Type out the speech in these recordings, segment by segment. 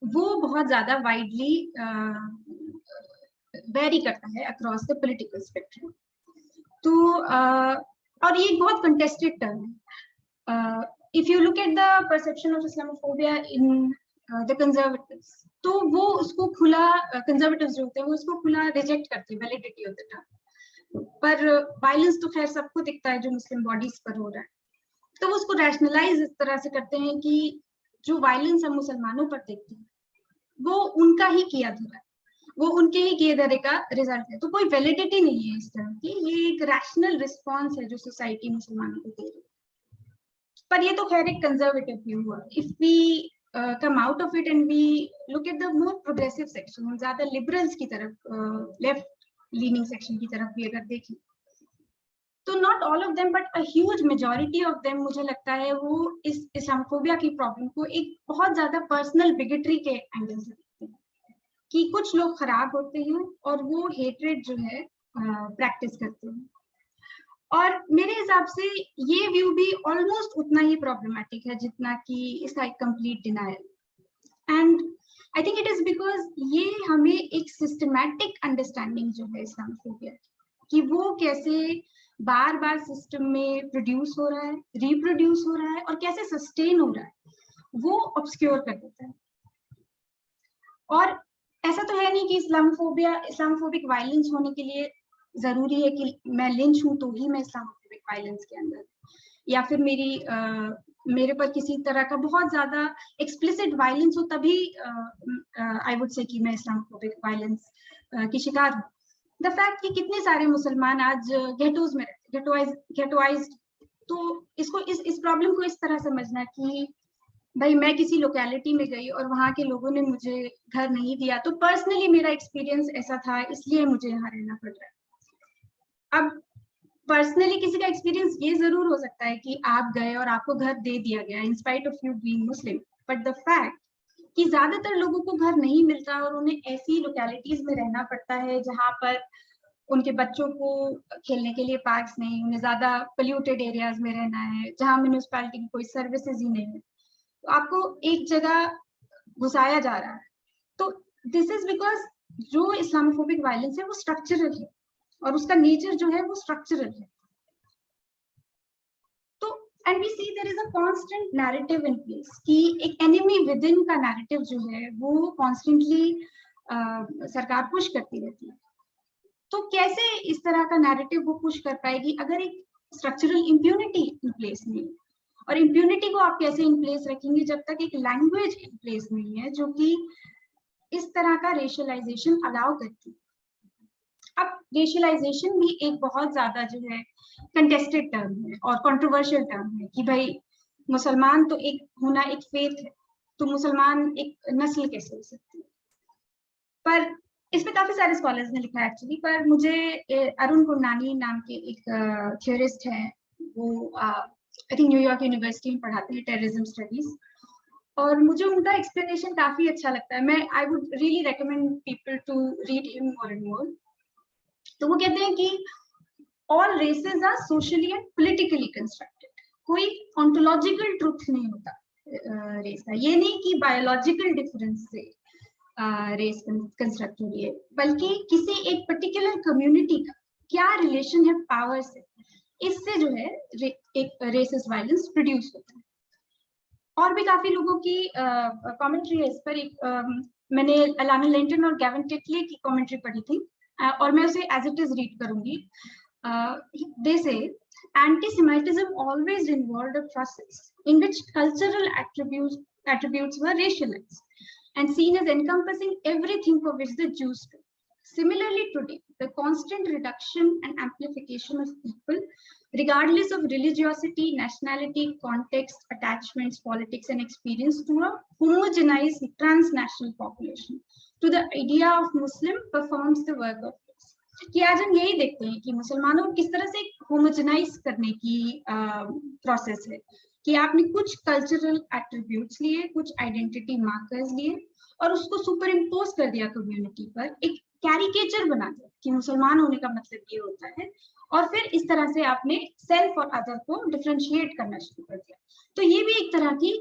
वो बहुत ज्यादा वाइडली वेरी करता है अक्रॉस द पॉलिटिकल स्पेक्ट्रम। तो और ये एक बहुत कंटेस्टेड टर्म है। If you look at the perception of Islamophobia in the conservatives, तो वो उसको खुला, कंजर्वेटिव्स जो होते हैं वो उसको खुला रिजेक्ट करते हैं, वैलिडिटी ऑफ द टर्म। पर वायलेंस तो खैर सबको दिखता है जो मुस्लिम बॉडीज पर हो रहा है, तो वो उसको रैशनलाइज इस तरह से करते हैं कि जो वायलेंस हम मुसलमानों पर देखते हैं वो उनका ही किया धरा है, वो उनके ही किए धरे का रिजल्ट है। तो कोई वैलिडिटी नहीं है इस तरह की, ये एक रैशनल रिस्पॉन्स है जो सोसाइटी मुसलमानों को दे रही है। पर ये तो खैर एक कंजर्वेटिव व्यू हुआ। If we come out of it and we look at the more progressive section, हम ज्यादा लिबरल्स की तरफ, लेफ्ट लीनिंग सेक्शन की तरफ भी अगर देखें, तो not all of them but a huge majority of them, मुझे लगता है वो इस इस्लामोफोबिया की प्रॉब्लम को एक बहुत ज्यादा पर्सनल बिगेटरी के एंगल से देखते हैं कि कुछ लोग खराब होते हैं और वो हेट्रेड जो है प्रैक्टिस करते हैं। और मेरे हिसाब से ये व्यू भी ऑलमोस्ट उतना ही प्रॉब्लमेटिक है जितना कि इसका एक complete denial. And I think it is because ये हमें एक सिस्टमैटिक अंडरस्टैंडिंग जो है इस्लामोफोबिया कि वो कैसे बार बार सिस्टम में प्रोड्यूस हो रहा है, रिप्रोड्यूस हो रहा है और कैसे सस्टेन हो रहा है, वो ऑब्सक्योर कर देता है। और ऐसा तो है नहीं कि इस्लामोफोबिया, इस्लामोफोबिक वायलेंस होने के लिए जरूरी है कि मैं लिंच हूं तो ही मैं इस्लामोफोबिक वायलेंस के अंदर, या फिर मेरे पर किसी तरह का बहुत ज्यादा एक्सप्लिसिट वायलेंस हो तभी आई वुड से कि मैं इस्लामोफोबिक वायलेंस की शिकार हूँ। द फैक्ट कि कितने सारे मुसलमान आज गेटोज में रहते, गेटोइज्ड, तो इसको इस प्रॉब्लम को इस तरह समझना कि भाई मैं किसी लोकेलिटी में गई और वहां के लोगों ने मुझे घर नहीं दिया, तो पर्सनली मेरा एक्सपीरियंस ऐसा था इसलिए मुझे यहाँ रहना पड़ रहा है। अब पर्सनली किसी का एक्सपीरियंस ये जरूर हो सकता है कि आप गए और आपको घर दे दिया गया in spite of you being Muslim, but the fact कि ज्यादातर लोगों को घर नहीं मिलता और उन्हें ऐसी लोकेलिटीज में रहना पड़ता है जहां पर उनके बच्चों को खेलने के लिए पार्क्स नहीं, उन्हें ज्यादा पोल्यूटेड एरियाज में रहना है जहां म्यूनिसिपैलिटी की कोई सर्विसेज ही नहीं है, तो आपको एक जगह घुसाया जा रहा है। तो दिस इज बिकॉज जो इस्लामोफोबिक वायलेंस है वो स्ट्रक्चरल है और उसका नेचर जो है वो स्ट्रक्चरल है। तो and we see there is a constant narrative in place कि एक एनिमी विद इन का नैरेटिव जो है वो कॉन्स्टेंटली सरकार पुश करती रहती है। तो कैसे इस तरह का नैरेटिव वो पुश कर पाएगी अगर एक स्ट्रक्चरल इम्प्यूनिटी इन प्लेस नहीं है? और इम्प्यूनिटी को आप कैसे इन प्लेस रखेंगे जब तक एक लैंग्वेज इन प्लेस नहीं है जो कि इस तरह का रेशियलाइजेशन अलाउ करती है? अब रेशियलाइजेशन भी एक बहुत ज्यादा जो है कंटेस्टेड टर्म है और कंट्रोवर्शियल टर्म है कि भाई मुसलमान तो एक होना एक फेथ है, तो मुसलमान एक नस्ल कैसे हो सकती है? पर इस पे काफी सारे स्कॉलर्स ने लिखा है एक्चुअली, पर मुझे अरुण गुरनानी नाम के एक थियोरिस्ट है, वो आई थिंक न्यूयॉर्क यूनिवर्सिटी में पढ़ाते हैं टेररिज्म स्टडीज, और मुझे उनका एक्सप्लेनेशन काफी अच्छा लगता है। मैं I would really recommend people to read him more and more. तो वो कहते हैं कि all races are socially and politically constructed, कोई ऑन्टोलॉजिकल ट्रुथ नहीं होता रेस का। ये नहीं कि बायोलॉजिकल डिफरेंस से रेस कंस्ट्रक्ट हो रही है, बल्कि किसी एक पर्टिकुलर कम्युनिटी का क्या रिलेशन है पावर से, इससे जो है एक रेसिस्ट वायलेंस प्रोड्यूस होता है। और भी काफी लोगों की कमेंट्री है इस पर। मैंने अलाना लेंटन और गैविन टिटले की कमेंट्री पढ़ी थी और मैं उसे एज इट इज रीड करूंगी। दे से anti-Semitism always involved a process in which cultural attributes were racialized and seen as encompassing everything for which the Jews stood. Similarly, today, the constant reduction and amplification of people, regardless of religiosity, nationality, context, attachments, politics, and experience, to a homogenized transnational population, to the idea of Muslim performs the work of peace. कि आज हम यही देखते हैं कि मुसलमानों को किस तरह से होमोजेनाइज करने की प्रोसेस है कि आपने कुछ कल्चरल एट्रीब्यूट्स लिए, कुछ आइडेंटिटी मार्कर्स लिए और उसको सुपर इम्पोज कर दिया कम्युनिटी पर एक कैरिकेचर बना दिया कि मुसलमान होने का मतलब ये होता है, और फिर इस तरह से आपने सेल्फ और अदर को डिफरेंशिएट करना शुरू कर दिया। तो ये भी एक तरह की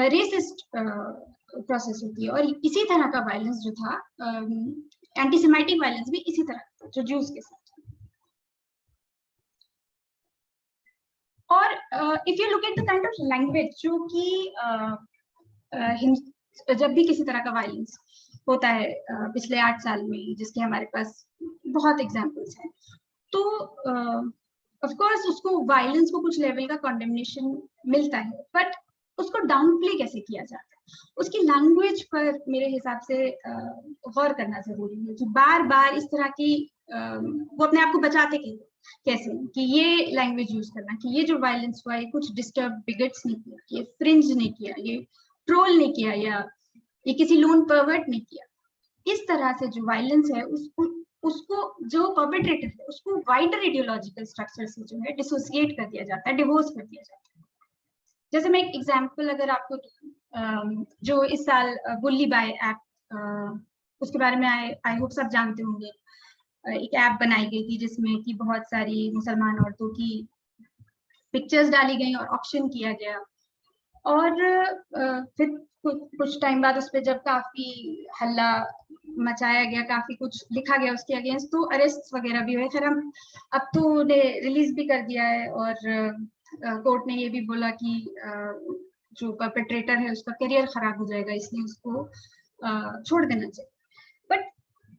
रेसिस्ट प्रोसेस होती है। और इसी तरह का वायलेंस जो था, एंटीसेमेटिक वायलेंस भी इसी तरह का जो ज्यूज के साथ। और if you look at the kind of language जो कि जब भी किसी तरह का वायलेंस होता है पिछले 8 साल में, जिसके हमारे पास बहुत एग्जांपल्स हैं, तो ऑफ कोर्स उसको वायलेंस को कुछ लेवल का कंडेमनेशन मिलता है, बट उसको डाउनप्ले कैसे किया जाता है, उसकी लैंग्वेज पर मेरे हिसाब से गौर करना जरूरी है कि बार बार इस तरह की वो अपने आप को बचाते कैसे कि ये लैंग्वेज यूज करना कि ये जो वायलेंस हुआ ये कुछ डिस्टर्ब बिगट्स नहीं किया, ये फ्रिंज नहीं किया, ये ट्रोल नहीं किया, या ये किसी लोन परवर्ट नहीं किया। इस तरह से जो वायलेंस है उसको जो परपेट्रेटर है उसको वाइडर आइडियोलॉजिकल स्ट्रक्चर से जो है डिसोसिएट कर दिया जाता है, डिवोर्स कर दिया जाता है। जैसे मैं एक एग्जांपल अगर आपको जो इस साल बुल्ली बाय ऐप, उसके बारे में आई होप सब जानते होंगे। एक ऐप बनाई गई थी जिसमें कि बहुत सारी मुसलमान औरतों की पिक्चर्स डाली गई और ऑक्शन किया गया, और फिर कुछ टाइम बाद उस पर जब काफी हल्ला मचाया गया, काफी कुछ लिखा गया उसके अगेंस्ट, तो अरेस्ट वगैरह भी हुए। फिर हम अब तो उन्हें रिलीज भी कर दिया है, और कोर्ट ने ये भी बोला कि जो परपेट्रेटर है उसका करियर खराब हो जाएगा, इसलिए उसको छोड़ देना चाहिए। बट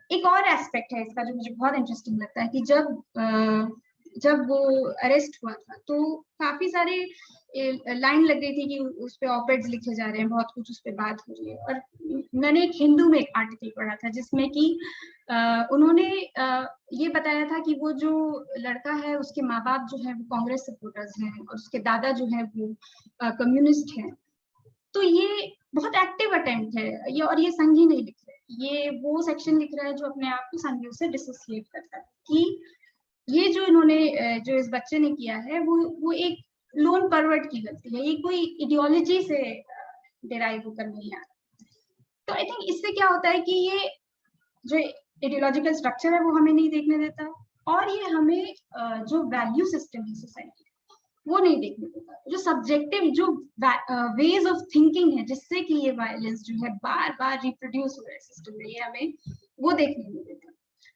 एक और एस्पेक्ट है इसका जो मुझे बहुत इंटरेस्टिंग लगता है कि जब वो अरेस्ट हुआ था तो काफी सारे लाइन लग रही थी कि उस पे ऑपेड्स लिखे जा रहे हैं, बहुत कुछ उस पे बात हो रही है। और मैंने एक हिंदू में एक आर्टिकल पढ़ा था जिसमें कि उन्होंने ये बताया था कि वो जो लड़का है उसके माँ बाप जो है वो कांग्रेस सपोर्टर्स हैं और उसके दादा जो है वो कम्युनिस्ट हैं। तो ये बहुत एक्टिव अटेम्प्ट है ये, और ये संघी नहीं लिख रहे, ये वो सेक्शन लिख रहा है जो अपने आप को संघियों से डिसोसिएट करता है कि ये जो इन्होंने जो इस बच्चे ने किया है वो एक लोन परवर्ट की गलती है, ये कोई इडियोलॉजी से डिराइव होकर नहीं आ रहा। तो आई थिंक इससे क्या होता है कि ये जो आइडियोलॉजिकल स्ट्रक्चर है वो हमें नहीं देखने देता, और ये हमें जो वैल्यू सिस्टम है सोसाइटी वो नहीं देखने देता, जो सब्जेक्टिव जो वेज ऑफ थिंकिंग है जिससे कि ये वायलेंस जो है बार बार रिप्रोड्यूस हो रहा है सिस्टम में, ये हमें वो देखने नहीं देता।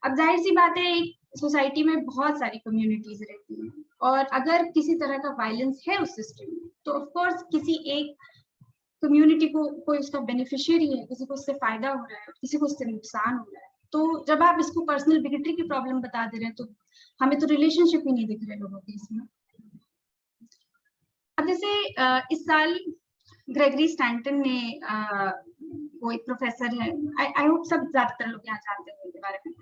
अब जाहिर सी बात है एक सोसाइटी में बहुत सारी कम्युनिटीज रहती हैं, और अगर किसी तरह का वायलेंस है उस सिस्टम में तो ऑफ कोर्स किसी एक कम्युनिटी को कोई उसका बेनिफिशियरी है, किसी को उससे फायदा हो रहा है, किसी को उससे नुकसान हो रहा है। तो जब आप इसको पर्सनल बिगेटरी की प्रॉब्लम बता दे रहे हैं तो हमें तो रिलेशनशिप ही नहीं दिख रहे लोगों के इसमें। अब जैसे इस साल ग्रेगरी स्टैंटन ने वो एक प्रोफेसर है, आई होप सब ज्यादातर लोग यहाँ जानते हैं उनके बारे में,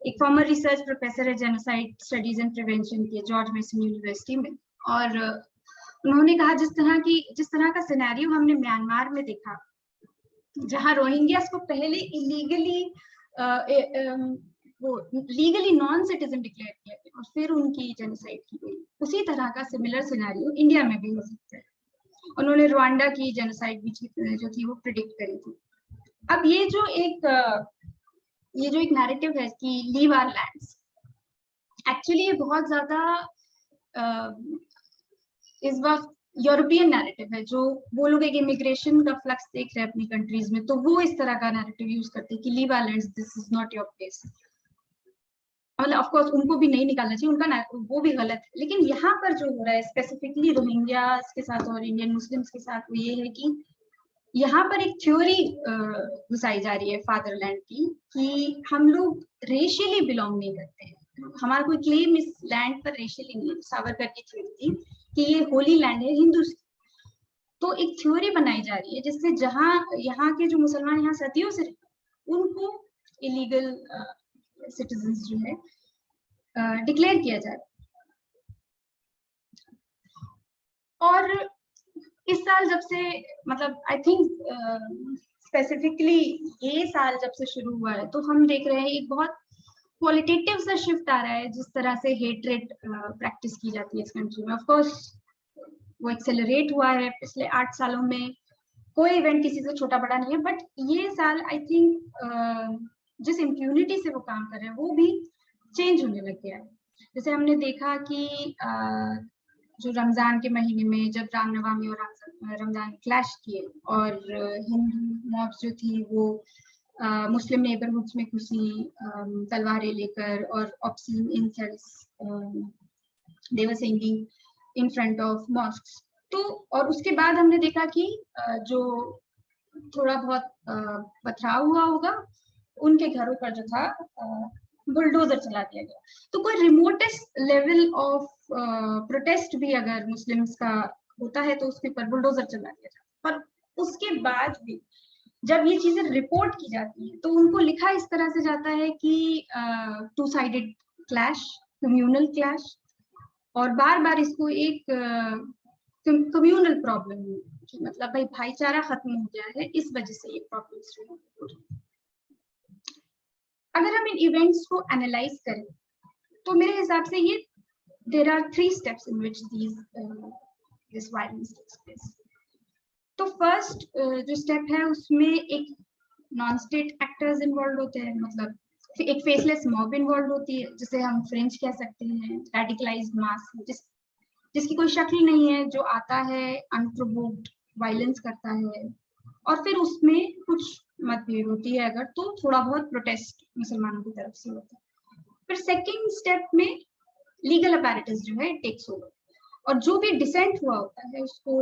एक फॉर्मर रिसर्च प्रोफेसर है जेनोसाइड स्टडीज एंड प्रिवेंशन के जॉर्ज मेसन यूनिवर्सिटी में, और उन्होंने कहा जिस तरह का सिनेरियो हमने म्यांमार में देखा, जहां रोहिंग्यास को पहले इलीगली वो लीगली नॉन सिटीजन डिक्लेयर किया गया और फिर उनकी जेनोसाइड की गई, उसी तरह का सिमिलर सिनेरियो इंडिया में भी हो सकता है। उन्होंने रुवांडा की जेनोसाइड भी जो थी वो प्रिडिक्ट करी थी। अब ये जो एक नैरेटिव है कि लीव आवर लैंड्स, एक्चुअली ये बहुत ज्यादा इस वक्त यूरोपियन नैरेटिव है, जो वो लोग एक इमिग्रेशन का फ्लक्स देख रहे हैं अपनी कंट्रीज में, तो वो इस तरह का नैरेटिव यूज करते हैं कि leave our lands, this is not your place. मतलब ऑफ कोर्स उनको भी नहीं निकालना चाहिए, उनका वो भी गलत है, लेकिन यहाँ पर जो हो रहा है स्पेसिफिकली रोहिंग्यास के साथ और इंडियन मुस्लिम्स के साथ वो ये है कि यहाँ पर एक थ्योरी घुसाई जा रही है फादरलैंड की कि हम लोग रेशियली बिलोंग नहीं करते हैं, हमारा कोई क्लेम इस लैंड पर रेशियली नहीं है। सावरकर की थ्योरी थी कि ये होली लैंड है हिंदू। तो एक थ्योरी बनाई जा रही है जिससे जहाँ यहाँ के जो मुसलमान यहाँ सदियों से उनको इलीगल सिटीजन्स जो है डिक्लेयर किया जाए। और इस साल जब से मतलब आई थिंक स्पेसिफिकली ये साल जब से शुरू हुआ है तो हम देख रहे हैं एक बहुत क्वालिटेटिव सा शिफ्ट आ रहा है जिस तरह से हेट्रेड प्रैक्टिस की जाती है इस कंट्री में। ऑफ कोर्स वो एक्सेलरेट हुआ है पिछले 8 सालों में, कोई इवेंट किसी से छोटा बड़ा नहीं है, बट ये साल आई थिंक जिस इम्प्यूनिटी से वो काम कर रहे हैं वो भी चेंज होने लग गया है। जैसे हमने देखा कि जो रमजान के महीने में जब रामनवमी और रमजान क्लैश किए और हिंदू मॉब्स जो थी वो मुस्लिम नेबरहुड्स में घुसी तलवारें लेकर और obscene insults they were singing in front of mosques. तो और उसके बाद हमने देखा कि जो थोड़ा बहुत पथराव हुआ होगा उनके घरों पर जो था बुलडोजर चला दिया गया। तो कोई रिमोटेस्ट लेवल ऑफ प्रोटेस्ट भी अगर मुस्लिम्स का होता है तो उसके ऊपर बुलडोजर चला दिया जाता है। पर उसके बाद भी जब ये चीजें रिपोर्ट की जाती है तो उनको लिखा इस तरह से जाता है कि two sided clash, communal clash, और बार बार इसको एक कम्युनल प्रॉब्लम, मतलब भाई भाईचारा खत्म हो गया है, इस वजह से ये प्रॉब्लम शुरू हो रही है। अगर हम इन इवेंट्स को एनालाइज करें तो मेरे हिसाब से ये there are 3 steps in which this violence takes place. तो फर्स्ट जो स्टेप है उसमें एक नॉन स्टेट एक्टर्स इन्वॉल्व होते हैं, मतलब एक फेसलेस मॉब इन्वॉल्व होती है, जिसे हम फ्रेंच कह सकते हैं, रेडिकलाइज्ड मास, जिसकी कोई शक्ल नहीं है, जो आता है अनप्रोवोक्ड वायलेंस करता है, और फिर उसमें कुछ मतभेद होती है अगर, तो थोड़ा बहुत प्रोटेस्ट मुसलमानों की तरफ से होता है। फिर सेकेंड स्टेप में लीगल अपैरेटस जो है टेक्स ओवर, और जो भी डिसेंट हुआ होता है उसको,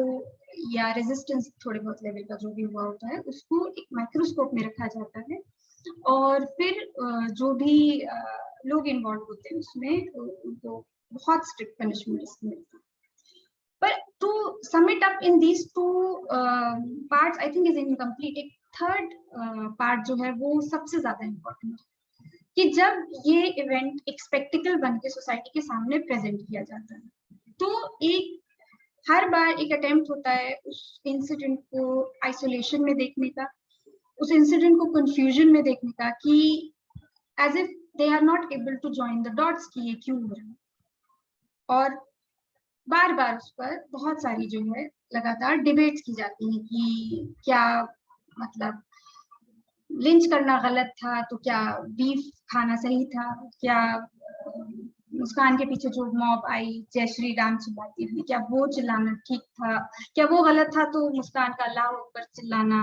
या रेजिस्टेंस थोड़े बहुत लेवल का जो भी हुआ होता है उसको एक माइक्रोस्कोप में रखा जाता है, और फिर जो भी लोग इन्वॉल्व होते हैं उसमें उनको बहुत स्ट्रिक्ट पनिशमेंट मिलता है। But to sum it up in these two parts, I think is incomplete. एक थर्ड पार्ट जो है वो सबसे ज्यादा इम्पोर्टेंट है कि जब ये इवेंट एक स्पेक्टिकल बन के सोसाइटी के सामने प्रेजेंट किया जाता है, तो एक हर बार एक अटेम्प्ट होता है उस इंसिडेंट को आइसोलेशन में देखने का, उस इंसिडेंट को कंफ्यूजन में देखने का, कि as if they are not able to join the dots कि ये क्यों हो रहा है, और बार बार उस पर बहुत सारी जो है लगातार डिबेट्स की जाती हैं कि क्या मतलब लिंच करना गलत था, तो क्या बीफ खाना सही था, क्या मुस्कान के पीछे जो मॉब आई जय श्री राम चिल्लाती थी क्या वो चिल्लाना ठीक था, क्या वो गलत था तो मुस्कान का अल्लाह अकबर चिल्लाना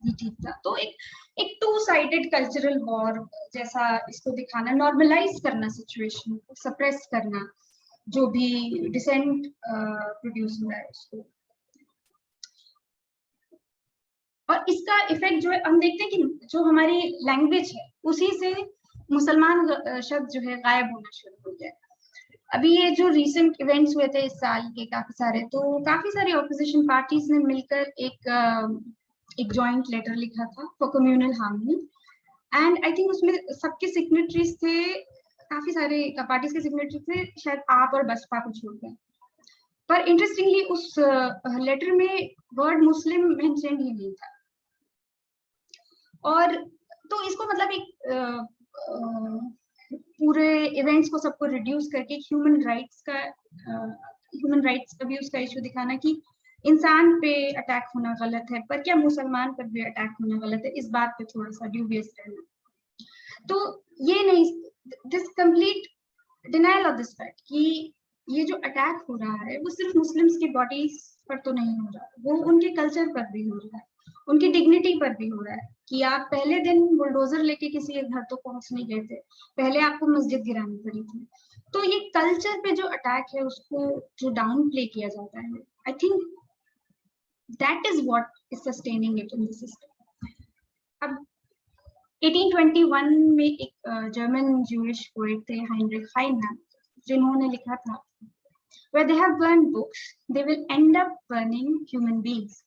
ही ठीक था। तो एक टू साइडेड कल्चरल वॉर जैसा इसको दिखाना, नॉर्मलाइज करना सिचुएशन को, सप्रेस करना जो भी डिसेंट प्रोड्यूस हुआ है उसको, और इसका इफेक्ट जो है हम देखते हैं कि जो हमारी लैंग्वेज है उसी से मुसलमान शब्द जो है गायब होना शुरू हो गया। अभी ये जो रिसेंट इवेंट्स हुए थे इस साल के काफी सारे, तो काफी सारी ऑपोजिशन पार्टीज ने मिलकर एक जॉइंट लेटर लिखा था for communal harmony, and I think उसमें सबके सिग्नेटरीज थे, काफी सारे पार्टीज के सिग्नेटरी थे, शायद आप और बसपा को छोड़ गए। पर इंटरेस्टिंगली उस लेटर में वर्ड मुस्लिम मेंशन ही नहीं था, और तो इसको मतलब एक पूरे इवेंट्स को सबको रिड्यूस करके ह्यूमन राइट्स अब्यूज का इशू दिखाना कि इंसान पे अटैक होना गलत है, पर क्या मुसलमान पर भी अटैक होना गलत है, इस बात पे थोड़ा सा ड्यूबियस रहना। तो ये नहीं, this complete denial of this fact कि ये जो अटैक हो रहा है वो सिर्फ मुस्लिम्स की बॉडीज पर तो नहीं हो रहा, वो उनके कल्चर पर भी हो रहा है, उनकी डिग्निटी पर भी हो रहा है, कि आप पहले दिन बुलडोजर लेके किसी के घर तो पहुंच नहीं गए थे, पहले आपको मस्जिद गिरानी पड़ी थी। तो ये कल्चर पे जो अटैक है उसको जो डाउन प्ले किया जाता है, I think that is what is sustaining it in the system. अब 1821 में एक जर्मन ज्यूइश पोएट थे हाइनरिक हाइने, जिन्होंने लिखा था, where they have burned books, they will end up burning human beings,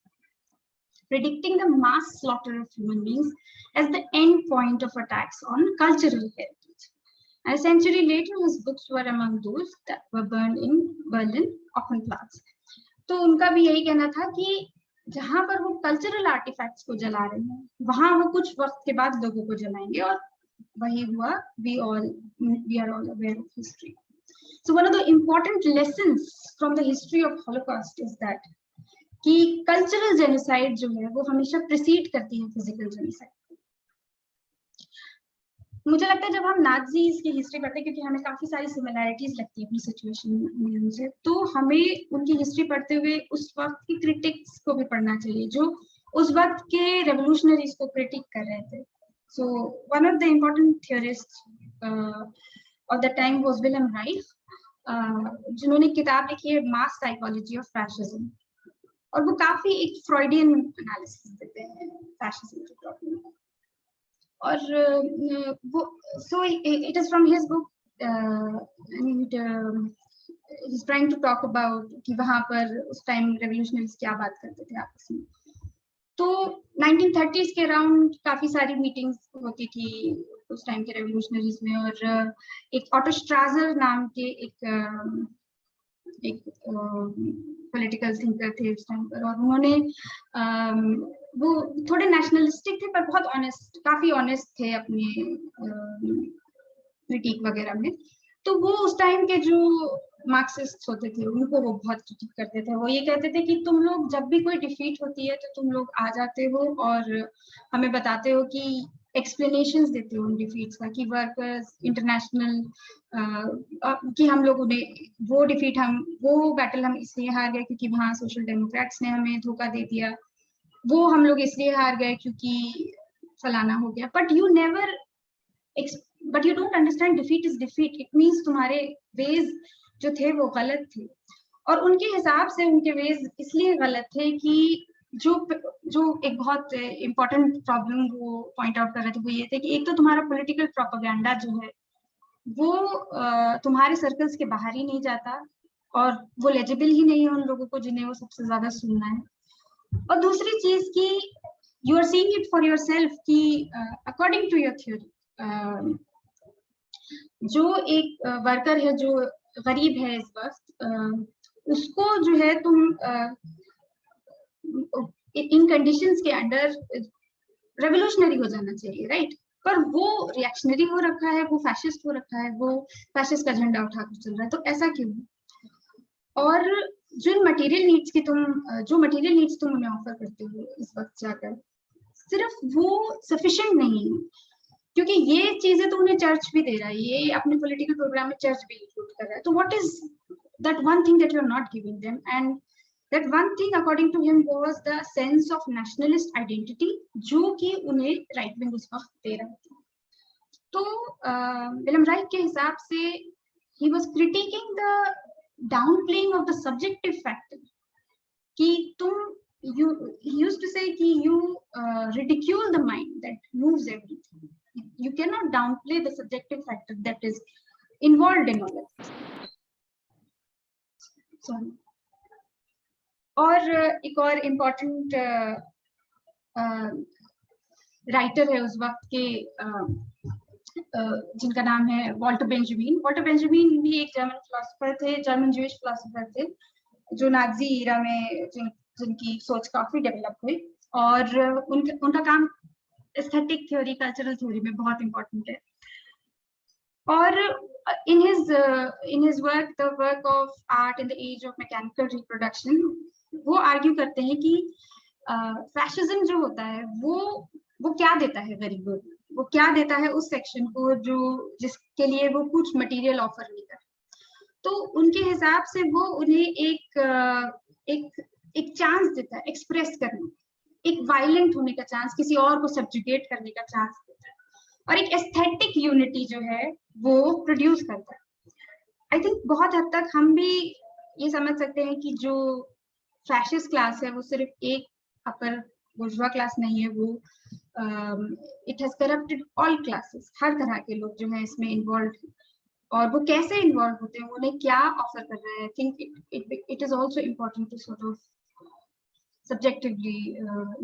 predicting the mass slaughter of human beings as the end point of attacks on cultural heritage. And a century later, his books were among those that were burned in Berlin Offenplatz. तो उनका भी यही कहना था कि जहां पर वो कल्चरल आर्टिफैक्ट्स को जला रहे हैं वहां वो कुछ वक्त के बाद लोगों को जलाएंगे, और वही हुआ। we are all aware of history. So one of the important lessons from the history of Holocaust is that कि कल्चरल जेनोसाइड जो है वो हमेशा प्रिसीड करती है फिजिकल जेनोसाइड। मुझे लगता है जब हम नाज़ीज़ की हिस्ट्री पढ़ते हैं, क्योंकि हमें काफी सारी सिमिलैरिटीज लगती है अपनी सिचुएशन में उनसे, तो हमें उनकी हिस्ट्री पढ़ते हुए उस वक्त की क्रिटिक्स को भी पढ़ना चाहिए जो उस वक्त के रेवोल्यूशनरीज को क्रिटिक कर रहे थे. So one of the important theorist of the time was William rife, जिन्होंने किताब लिखी है मास साइकोलॉजी ऑफ फैशिज्म, और वो काफी एक फ्रॉइडियन एनालिसिस देते हैं फैशिज्म के प्रॉब्लम. और वो so it is from his book and he's trying to talk about कि वहां पर उस टाइम रेवोल्यूशनरीज क्या बात करते थे आपस में. तो 1930s के अराउंड काफी सारी मीटिंग्स होती थी उस टाइम के रेवोल्यूशनरीज में, और एक ऑटो स्ट्राजर नाम के एक पॉलिटिकल थिंकर थे उस टाइम पर, और उन्होंने वो थोड़े नेशनलिस्टिक थे पर बहुत ऑनेस्ट, काफी ऑनेस्ट थे अपने क्रिटिक वगैरह में. तो वो उस टाइम के जो मार्क्सिस्ट होते थे उनको वो बहुत क्रिटिक करते थे. वो ये कहते थे कि तुम लोग जब भी कोई डिफीट होती है तो तुम लोग आ जाते हो और हमें बताते हो कि एक्सप्लेनेशंस देते हो उन डिफीट्स का, कि वर्कर्स इंटरनेशनल कि हम लोग उन्हें वो बैटल हम इसलिए हार गए क्योंकि वहाँ सोशल डेमोक्रेट्स ने हमें धोखा दे दिया, वो हम लोग इसलिए हार गए क्योंकि फलाना हो गया. But you don't understand defeat is defeat. It means तुम्हारे वेज जो थे वो गलत थे, और उनके हिसाब से उनके वेज इसलिए गलत थे कि जो एक बहुत इम्पोर्टेंट प्रॉब्लम वो पॉइंट आउट कर रहे थे वो ये थे कि एक तो तुम्हारा पॉलिटिकल प्रोपेगेंडा जो है वो तुम्हारे सर्कल्स के बाहर ही नहीं जाता, और वो लेजिबल ही नहीं है उन लोगों को जिन्हें वो सबसे ज्यादा सुनना है. और दूसरी चीज की you are seeing it for yourself कि अकॉर्डिंग टू योर थ्योरी जो एक वर्कर है जो गरीब है इस वक्त, उसको जो है तुम इन कंडीशंस के अंडर रेवोल्यूशनरी हो जाना चाहिए, राइट? पर वो रिएक्शनरी हो रखा है, वो फैशिस्ट हो रखा है, वो फैशिस्ट का झंडा उठाकर चल रहा है. तो ऐसा क्यों? और जो मटेरियल नीड्स तुम उन्हें ऑफर करते हो इस वक्त जाकर, सिर्फ वो सफिशिएंट नहीं है, क्योंकि ये चीजें तो उन्हें चर्च भी दे रहा है, ये अपने पॉलिटिकल प्रोग्राम में चर्च भी इंक्लूड कर रहा है. तो what is that one thing that you are not giving them? And that one thing according to him was the sense of nationalist identity, जो कि उन्हें राइट विंग उस वक्त दे रहा था. तो विलियम राइट के हिसाब से ही was criticising the downplaying of the subjective factor, कि तुम he used to say कि you ridicule the mind that moves everything. You cannot downplay the subjective factor that is involved in all of this. Sorry. और एक और important writer है उस वक्त के जिनका नाम है वॉल्टर बेंजामिन. वॉल्टर बेंजामिन भी एक जर्मन फिलोसोफर थे, जर्मन ज्यूइश फिलोसोफर थे, जो नाजी ईरा में जिनकी सोच काफी डेवलप हुई, और उनका काम एस्थेटिक थ्योरी, कल्चरल थ्योरी में बहुत इंपॉर्टेंट है. और in his work, the work of art in the age of mechanical reproduction, वो आर्ग्यू करते हैं कि फैशिज्म जो होता है वो क्या देता है गरीबों को, वो क्या देता है उस सेक्शन को जो जिसके लिए वो कुछ मटेरियल ऑफर नहीं कर. तो उनके हिसाब से वो उन्हें एक चांस देता है एक्सप्रेस करने, एक वायलेंट होने का चांस, किसी और को सब्जुगेट करने का चांस देता है, और एक एस्थेटिक यूनिटी जो है वो प्रोड्यूस करता है. आई थिंक बहुत हद तक हम भी ये समझ सकते हैं कि जो फैशिस्ट क्लास है वो सिर्फ एक अपर बुर्जुआ क्लास नहीं है, वो it has corrupted all classes. हर तरह के लोग जो है इसमें इन्वॉल्व हैं, और वो कैसे इन्वॉल्व होते हैं, उन्हें क्या ऑफर कर रहे हैं. I think it is also important to sort of subjectively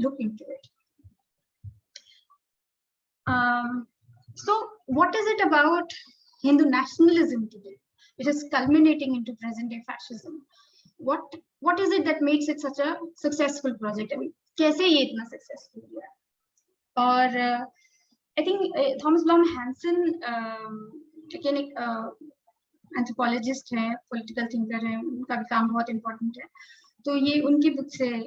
look into it. So what is it about Hindu nationalism today which is culminating into present day fascism? What is it that makes it such a successful project? I mean, कैसे ये इतना successful हुआ? और I think Thomas Blom Hansen again एक anthropologist है, political thinker है, उनका भी काम बहुत important है. तो ये उनकी बुक से है.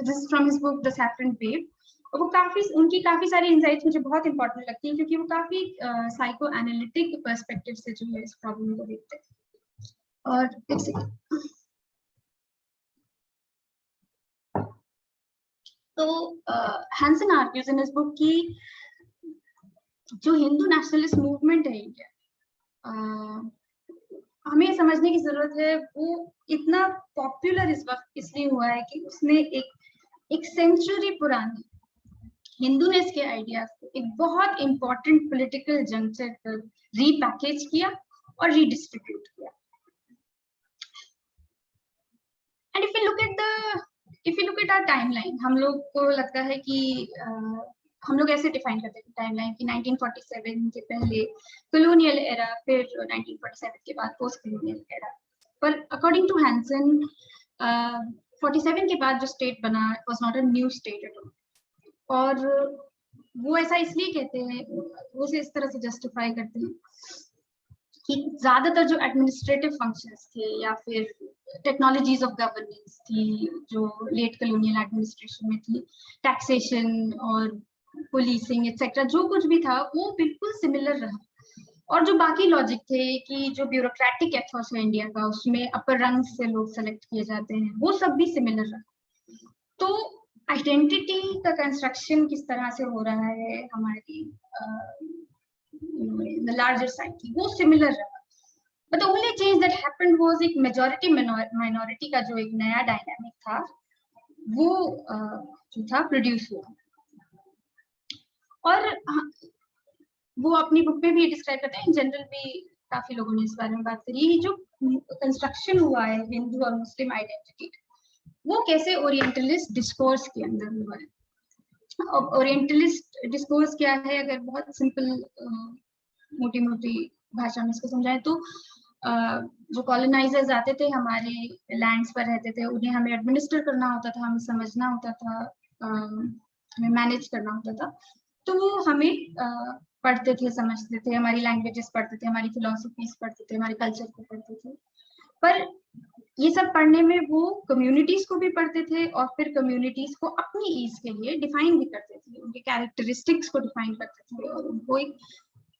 This is from his book The Saffron Babe. वो उनकी काफी सारी इंसाइट्स मुझे बहुत इंपॉर्टेंट लगती है, क्योंकि वो काफी साइको एनालिटिक पर्सपेक्टिव से जो है इस प्रॉब्लम को देखते हैं। और एक सेकंड, तो हैंसन आर्ग्यूज इन इस बुक की जो हिंदू नेशनलिस्ट मूवमेंट है इंडिया, हमें समझने की जरूरत है वो इतना पॉपुलर इस वक्त इसलिए हुआ है कि उसने एक सेंचुरी पुरानी हिंदूनेस के आइडियाज को एक बहुत इंपॉर्टेंट पॉलिटिकल जंक्चर पर रीपैकेज किया और रीडिस्ट्रीब्यूट किया। And if you look at our timeline, हम लोग को लगता है कि हम लोग ऐसे डिफाइन करते हैं टाइमलाइन कि 1947 के पहले कॉलोनियल एरा, फिर 1947 के बाद पोस्ट कॉलोनियल एरा। पर अकॉर्डिंग टू हैंसन 47 के बाद जो स्टेट बना was not a new state at all. और वो ऐसा इसलिए कहते हैं, वो इस तरह से जस्टिफाई करते हैं कि ज्यादातर जो एडमिनिस्ट्रेटिव फंक्शंस थे या फिर टेक्नोलॉजीज ऑफ गवर्नेंस थी जो लेट कॉलोनियल एडमिनिस्ट्रेशन में थी, टैक्सेशन और पुलिसिंग एक्सेट्रा, जो कुछ भी था वो बिल्कुल सिमिलर रहा। और जो बाकी लॉजिक थे कि जो ब्यूरोक्रेटिक एथोस है इंडिया का, उसमें अपर रंग से लोग सेलेक्ट किए जाते हैं, वो सब भी सिमिलर रहा। तो आइडेंटिटी का कंस्ट्रक्शन किस तरह से हो रहा है हमारी the larger psyche, वो सिमिलर रहा। But the only change that happened was एक majority minority का जो एक नया डायनामिक था वो जो था प्रोड्यूस हुआ। और वो अपनी बुक में भी डिस्क्राइब करते हैं, इन जनरल भी काफी लोगों ने इस बारे में बात करी, जो कंस्ट्रक्शन हुआ है हिंदू और मुस्लिम आइडेंटिटी, वो कैसे ओरिएंटलिस्ट डिस्कोर्स के अंदर हुआ है। ओरिएंटलिस्ट डिस्कोर्स क्या है, अगर बहुत सिंपल मोटी मोटी भाषा में इसको समझाएं तो जो कॉलोनाइजर्स आते थे हमारे लैंड्स पर रहते थे, उन्हें हमें एडमिनिस्टर करना होता था, हमें समझना होता था, हमें मैनेज करना होता था। तो वो हमें पढ़ते थे, समझते थे, हमारी लैंग्वेजेस पढ़ते थे, हमारी फिलोसफीज पढ़ते थे, हमारे कल्चर को पढ़ते थे। पर ये सब पढ़ने में वो कम्युनिटीज को भी पढ़ते थे और फिर कम्युनिटीज को अपनी ईज के लिए डिफाइन भी करते थे, उनके कैरेक्टरिस्टिक्स को डिफाइन करते थे और उनको एक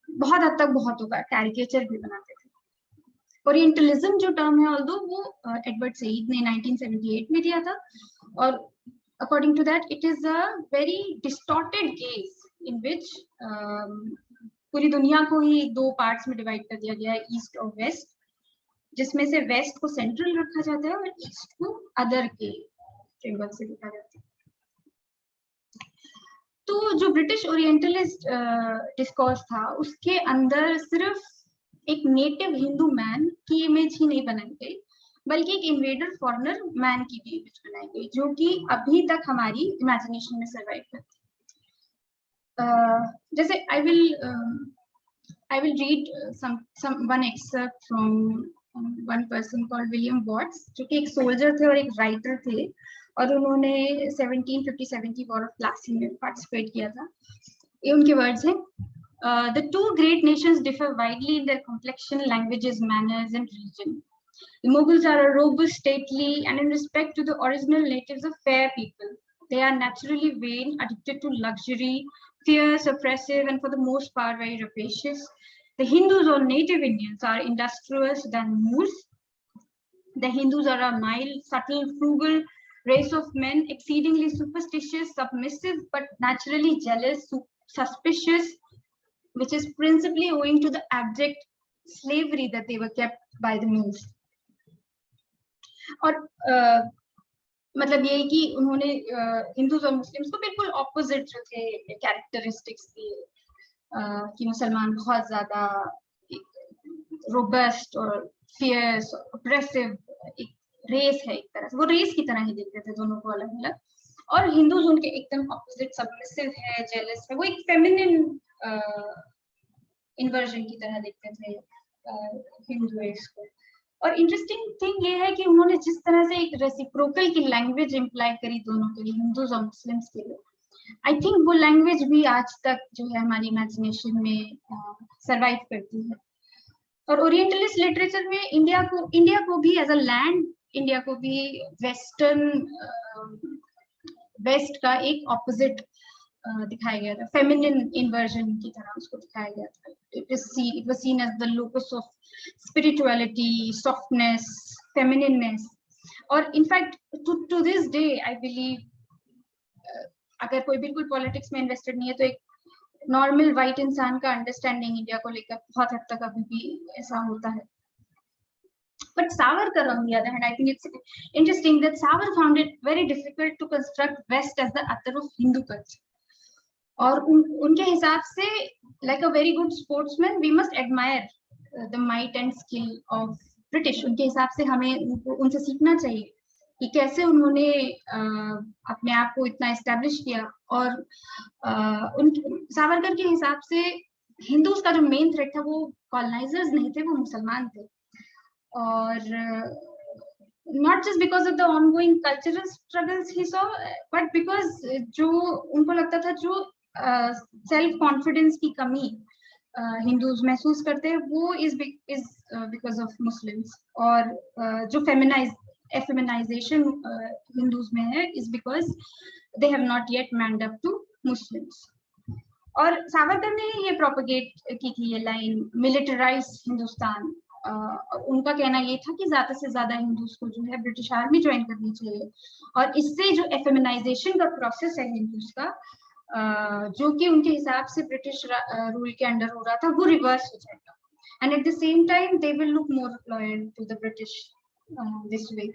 बहुत हद तक बहुतों का कैरिकेचर भी बनाते थे। ओरिएंटलिज्म जो टर्म है, ऑल्दो वो एडवर्ड सईद ने 1978 में दिया था, और according to that it is a very distorted case in which पूरी दुनिया को ही दो पार्ट्स में डिवाइड कर दिया गया है, ईस्ट और वेस्ट, जिसमें से वेस्ट को सेंट्रल रखा जाता है और ईस्ट को अदर के फ्रेमवर्क से देखा जाता है। तो जो ब्रिटिश ओरिएंटलिस्ट डिस्कोर्स था, उसके अंदर सिर्फ एक नेटिव हिंदू मैन की इमेज ही नहीं बनाई गई, बल्कि एक इन्वेडर फॉरेनर मैन की भी इमेज बनाई गई, जो कि अभी तक हमारी इमेजिनेशन में सर्वाइव करती है। जैसे I will read one excerpt from one person called William Watts, जो कि एक सोल्जर थे और एक राइटर थे, और उन्होंने 1757 की वॉर ऑफ प्लासी में पार्टिसिपेट किया था। ये उनके वर्ड्स हैं, the two great nations differ widely in their complexion, languages, manners, and religion. The Mughals are a robust, stately, and in respect to the original natives, a fair people. They are naturally vain, addicted to luxury, fierce, oppressive, and for the most part very rapacious. The Hindus or native Indians are industrious than Moors. The Hindus are a mild, subtle, frugal race of men, exceedingly superstitious, submissive, but naturally jealous, suspicious, which is principally owing to the abject slavery that they were kept by the Moors. और मतलब ये कि उन्होंने Hindus और Muslims को बिल्कुल opposite जो थे कैरेक्टरिस्टिक्स दिए, कि मुसलमान बहुत ज्यादा रोबस्ट और फियर्स ऑपरेसिव एक रेस है, एक तरह से वो रेस की तरह ही देखते थे दोनों को अलग अलग, और हिंदूज उनके एकदम ऑपोजिट, सबमिसिव है, जेलस है, वो एक फेमिनिन इन्वर्जन की तरह देखते थे हिंदू रेस को। और इंटरेस्टिंग थिंग ये है कि उन्होंने जिस तरह से एक रेसिप्रोकल की लैंग्वेज इम्प्लाई करी दोनों के लिए, हिंदूज और मुस्लिम्स के लिए, आई थिंक वो लैंग्वेज भी आज तक जो है हमारी इमेजिनेशन में सरवाइव करती है। और ओरिएंटलिस्ट लिटरेचर में इंडिया को भी एज अ लैंड, इंडिया को भी वेस्ट का एक ऑपोजिट दिखाया गया था, फेमिनिन इन्वर्जन की तरह उसको दिखाया गया था. It was seen as the locus of spirituality, softness, feminineness. और in fact to this day I believe, अगर कोई बिल्कुल पॉलिटिक्स में इन्वेस्टेड नहीं है तो एक नॉर्मल वाइट इंसान का अंडरस्टैंडिंग इंडिया को लेकर बहुत हद तक अभी भी ऐसा होता है. But Savarkar, on the other hand, I think it's interesting that Savarkar found it very difficult to construct West as the author of Hindu culture. और उनके हिसाब से, like a very good sportsman, we must admire the might and skill of British. उनके हिसाब से हमें उनसे सीखना चाहिए कि कैसे उन्होंने अपने आप को इतना एस्टेब्लिश किया. और सावरकर के हिसाब से हिंदूज का जो मेन थ्रेट था वो कॉलोनाइजर्स नहीं थे, वो मुसलमान थे. और not just because of the ongoing cultural struggles he saw, but because जो उनको लगता था जो सेल्फ कॉन्फिडेंस की कमी हिंदूज महसूस करते हैं वो is because of Muslims. और जो फेमिनाइजेशन हिंदूज में है is because they have not yet manned up to Muslims. और सावरकर ने ये प्रोपेगेट की थी ये लाइन, मिलिटराइज हिंदुस्तान. उनका कहना ये था कि ज्यादा से ज्यादा हिंदूज को जो है ब्रिटिश आर्मी ज्वाइन करनी चाहिए, और इससे जो फेमिनाइजेशन का प्रोसेस है हिंदूज का, जो कि उनके हिसाब से ब्रिटिश रूल के अंडर हो रहा था, वो रिवर्स हो जाएगा. And at the same time they will look more loyal to the British this way.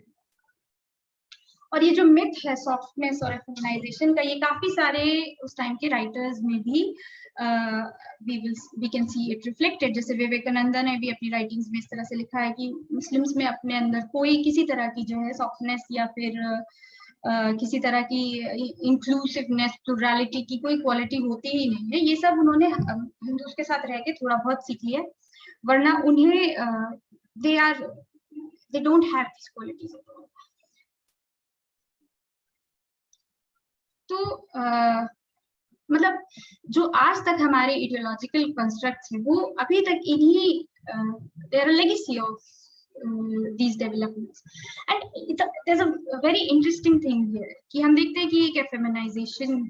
और ये जो मिथ है सॉफ्टनेस और फेमिनाइजेशन का, ये काफी सारे उस टाइम के राइटर्स में भी we can see it reflected. जैसे विवेकानंदा ने भी अपनी राइटिंग्स में इस तरह से लिखा है कि मुस्लिम्स में अपने अंदर कोई किसी तरह की जो है सॉफ्टनेस या फिर किसी तरह की इंक्लूसिवनेस, प्लुरलिटी की कोई क्वालिटी होती ही नहीं है. ये सब उन्होंने हिंदूज के साथ रह के थोड़ा बहुत सीख लिया, वरना उन्हें they don't have these qualities at all. तो मतलब जो आज तक हमारे इडियोलॉजिकल कंस्ट्रक्ट्स हैं वो अभी तक इन्हीं they are a legacy of these developments. And there's a very interesting thing here कि हम देखते हैं कि एक फेमिनाइजेशन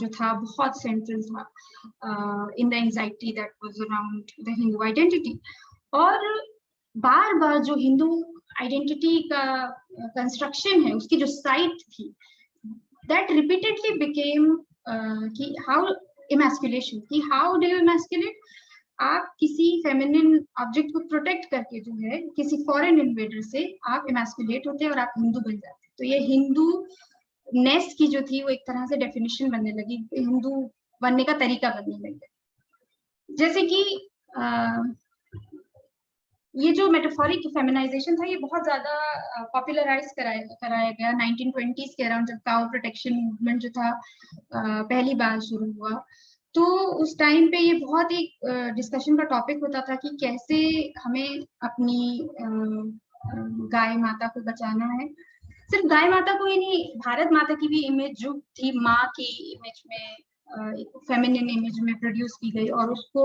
जो था बहुत सेंट्रल था in the anxiety that was around the Hindu identity. और बार बार जो हिंदू आइडेंटिटी का कंस्ट्रक्शन है उसकी जो साइट थी, that repeatedly became कि how emasculation, कि how do you emasculate. आप किसी फेमिनिन ऑब्जेक्ट को प्रोटेक्ट करके जो है किसी फॉरेन इन्वेडर से आप emasculate होते हैं और आप हिंदू बन जाते हैं. तो ये हिंदू नेस की जो थी वो एक तरह से डेफिनेशन बनने लगी, हिंदू बनने का तरीका बनने लगा. जैसे कि ये जो मेटाफोरिक फेमिनाइजेशन था ये बहुत ज्यादा पॉपुलराइज कराया गया 1920s के अराउंड, जब काउ प्रोटेक्शन मूवमेंट जो था पहली बार शुरू हुआ. तो उस टाइम पे ये बहुत एक डिस्कशन का टॉपिक होता था कि कैसे हमें अपनी गाय माता को बचाना है. सिर्फ गाय माता को ही नहीं, भारत माता की भी इमेज जो थी माँ की इमेज में, फेमिनिन इमेज में प्रोड्यूस की गई, और उसको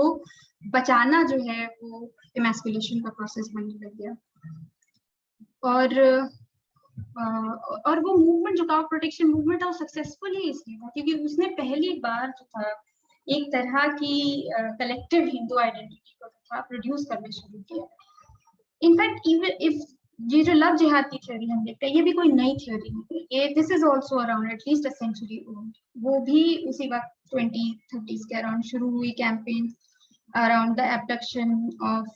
बचाना जो है वो इमैस्कुलेशन का प्रोसेस बनने लग गया. और वो मूवमेंट जो काउ प्रोटेक्शन मूवमेंट था वो सक्सेसफुल ही इसलिए था क्योंकि उसने पहली बार जो था एक तरह की कलेक्टिव हिंदू आइडेंटिटी को था प्रोड्यूस करना शुरू किया. इनफैक्ट इवन इफ ये जो लव जिहाद की थ्योरी हम देखते हैं ये भी कोई नई थ्योरी नहीं है, ये this is also around at least a century old. वो भी उसी वक्त 2030s के अराउंड शुरू हुई campaign around the abduction of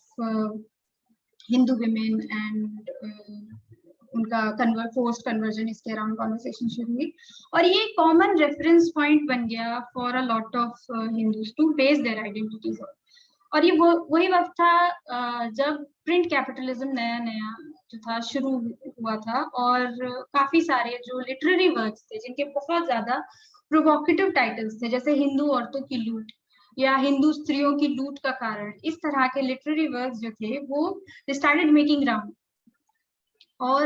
Hindu women and उनका forced conversion, इसके अराउंड कॉन्वर्सेशन शुरू हुई. और ये कॉमन रेफरेंस पॉइंट बन गया for a lot of Hindus to base their identities. और ये वही वक्त था जब प्रिंट कैपिटलिज्म नया नया जो था शुरू हुआ था, और काफी सारे जो लिटरेरी वर्क्स थे जिनके बहुत ज्यादा प्रोवोकेटिव टाइटल्स थे, जैसे हिंदू औरतों की लूट या हिंदू स्त्रियों की लूट का कारण, इस तरह के लिटरेरी वर्क्स जो थे वो दे स्टार्टेड मेकिंग राउंड. और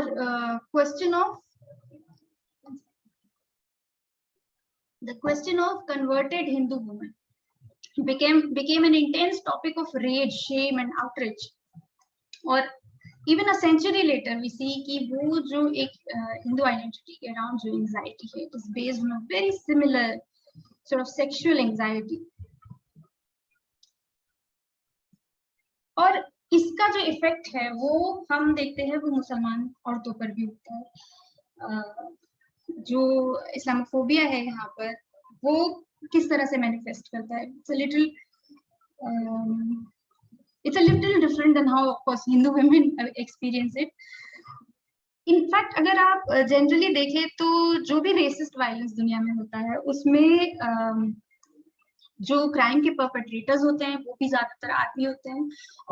the question of converted Hindu women became an intense topic of rage, shame and outrage. और even a century later we see कि वो जो एक हिंदू आइडेंटिटी के अराउंड जो एंजाइटी है, it is based on a very similar sort of sexual anxiety. और इसका जो इफेक्ट है वो हम देखते हैं वो मुसलमान औरतों पर भी होता है। जो इस्लामोफोबिया है यहाँ पर वो किस तरह से मैनिफेस्ट करता है, it's a little different than how of course Hindu women experience it. In fact अगर आप जनरली देखें तो जो भी रेसिस्ट वायलेंस दुनिया में होता है उसमें जो क्राइम के परपेट्रेटर्स होते हैं वो भी ज्यादातर आदमी होते हैं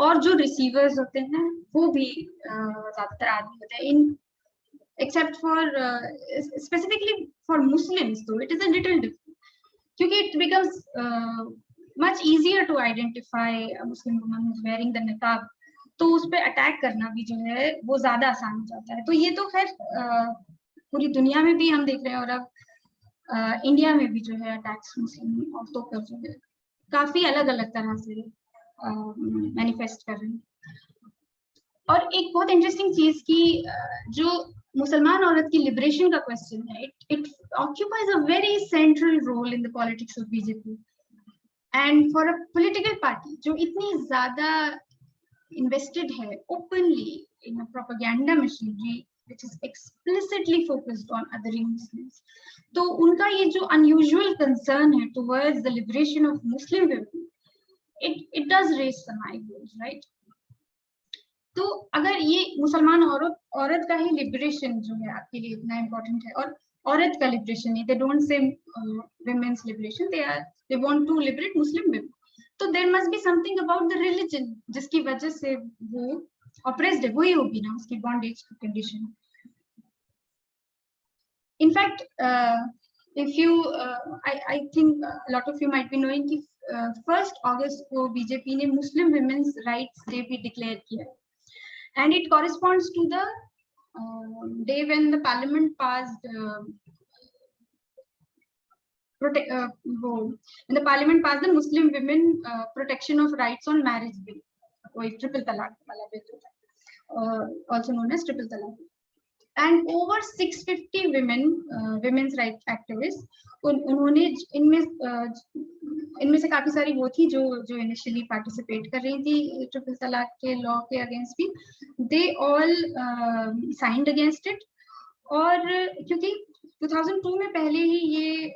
और जो रिसीवर्स होते हैं वो भी ज्यादातर आदमी होते हैं, इन except for specifically for Muslims though it is a little different, क्योंकि it becomes much easier to identify a Muslim woman who's wearing the niqab, तो उस पर अटैक करना भी जो है वो ज्यादा आसान हो जाता है। तो ये तो खैर पूरी दुनिया में भी हम देख रहे हैं और अब इंडिया में भी जो है अटैक्स मुस्लिम औरतों पर जो है काफी अलग अलग तरह से मैनिफेस्ट कर रहे हैं। और एक बहुत इंटरेस्टिंग चीज की जो मुसलमान औरत की लिबरेशन का क्वेश्चन है, it occupies a very central role in the politics of BJP and for a political party जो इतनी ज्यादा invested है openly in a propaganda machinery which is explicitly focused on othering Muslims. तो उनका ये जो unusual concern है towards the liberation of Muslim women, it does raise some eyebrows, right? तो अगर ये मुसलमान औरत का ही liberation जो है आपके लिए इतना important है, और औरत का liberation नहीं, they don't say women's liberation, they want to liberate Muslim women. तो there must be something about the religion जिसकी वजह से वो ऑप्रेस्ड है, वही होगी ना उसकी बॉन्डेज की condition. In fact if you I think lot of you might be knowing कि 1 अगस्त को बीजेपी ने मुस्लिम विमेंस राइट्स डे भी डिक्लेयर किया and it corresponds to the day when the parliament passed when the parliament passed the Muslim women protection of rights on marriage bill, वो एक triple तलाक वाला बिल था, also known as triple talaq, and over 650 women's rights activists उन्होंने इनमें से काफी सारी वो थी जो इनिशियली पार्टिसिपेट कर रही थी ट्रिपल तलाक के लॉ के अगेंस्ट भी, they all signed against it. और क्योंकि 2002 में पहले ही ये